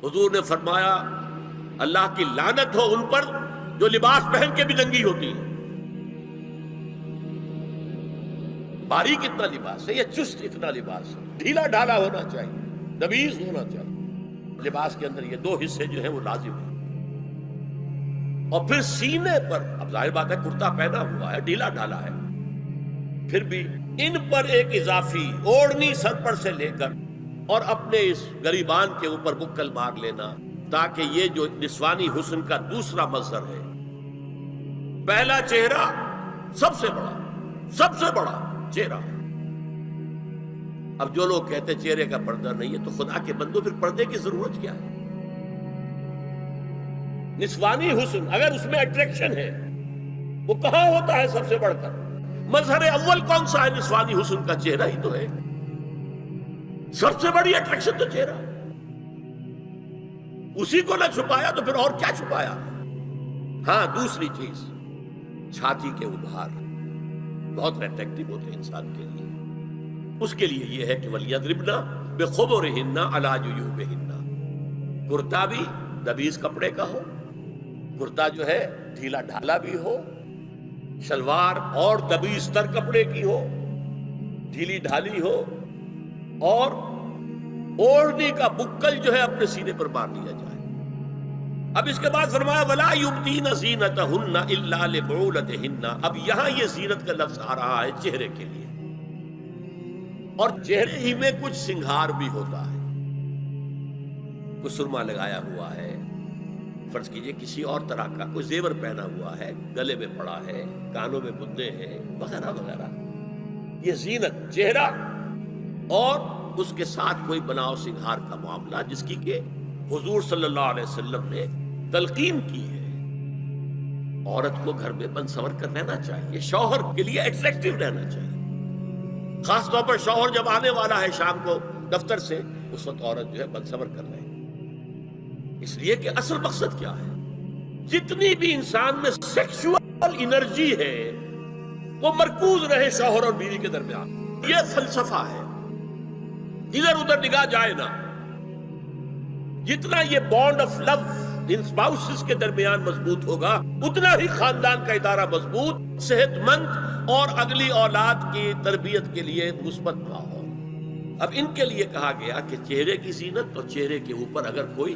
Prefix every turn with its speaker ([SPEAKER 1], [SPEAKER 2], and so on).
[SPEAKER 1] حضور نے فرمایا اللہ کی لعنت ہو ان پر جو لباس پہن کے بھی ننگی ہوتی ہے۔ باریک اتنا لباس ہے یا چست اتنا لباس ہے، ڈھیلا ڈھالا ہونا چاہیے، نبیذ ہونا چاہیے۔ لباس کے اندر یہ دو حصے جو ہیں وہ لازم ہیں۔ اور پھر سینے پر، اب ظاہر بات ہے کرتا پہنا ہوا ہے، ڈھیلا ڈھالا ہے، پھر بھی ان پر ایک اضافی اوڑھنی سر پر سے لے کر اور اپنے اس گریبان کے اوپر بکل مار لینا، تاکہ یہ جو نسوانی حسن کا دوسرا مظہر ہے، پہلا چہرہ سب سے بڑا چہرہ۔ اب جو لوگ کہتے چہرے کا پردہ نہیں ہے تو خدا کے بندو پھر پردے کی ضرورت کیا ہے؟ نسوانی حسن اگر اس میں اٹریکشن ہے وہ کہاں ہوتا ہے سب سے بڑھ کر؟ مظہر اول کون سا ہے نسوانی حسن کا؟ چہرہ ہی تو ہے، سب سے بڑی اٹریکشن تو چہرہ، اسی کو نہ چھپایا تو پھر اور کیا چھپایا؟ ہاں دوسری چیز، چھاتی کے ابھار بہت اٹریکٹیو ہوتے ہیں انسان کے لیے۔ اس کے لیے یہ ہے کہ وَلْيَضْرِبْنَ بِخُمُرِهِنَّ عَلَىٰ جُيُوبِهِنَّ، کرتا بھی دبیز کپڑے کا ہو، کرتا جو ہے ڈھیلا ڈھالا بھی ہو، شلوار اور دبیز تر کپڑے کی ہو، ڈھیلی ڈھالی ہو، اور اوڑھنی کا بکل جو ہے اپنے سینے پر مار لیا جائے۔ اب اس کے بعد فرمایا وَلَا يُبْدِينَ زِينَتَهُنَّ إِلَّا لِبُعُولَتِهِنَّ۔ اب یہاں یہ زینت کا لفظ آ رہا ہے چہرے کے لیے، اور چہرے ہی میں کچھ سنگھار بھی ہوتا ہے، کچھ سرما لگایا ہوا ہے، فرض کیجئے کسی اور طرح کا کوئی زیور پہنا ہوا ہے، گلے میں پڑا ہے، کانوں میں بدنے ہیں، وغیرہ وغیرہ۔ یہ زینت چہرہ اور اس کے ساتھ کوئی بناؤ سنگھار کا معاملہ، جس کی کہ حضور صلی اللہ علیہ وسلم نے تلقین کی ہے۔ عورت کو گھر میں بن سنور کر رہنا چاہیے، شوہر کے لیے اٹریکٹیو رہنا چاہیے، خاص طور پر شوہر جب آنے والا ہے شام کو دفتر سے، اس وقت عورت جو ہے بن سنور کر رہے ہیں، اس لیے کہ اصل مقصد کیا ہے؟ جتنی بھی انسان میں سیکشول انرجی ہے وہ مرکوز رہے شوہر اور بیوی کے درمیان۔ یہ فلسفہ ہے، ادھر ادھر نگاہ جائے نہ۔ جتنا یہ بانڈ آف لو ان اسپاؤسز کے درمیان مضبوط ہوگا، اتنا ہی خاندان کا ادارہ مضبوط، صحت مند اور اگلی اولاد کی تربیت کے لیے مثبت ماحول۔ اب ان کے لیے کہا گیا کہ چہرے کی زینت، اور چہرے کے اوپر اگر کوئی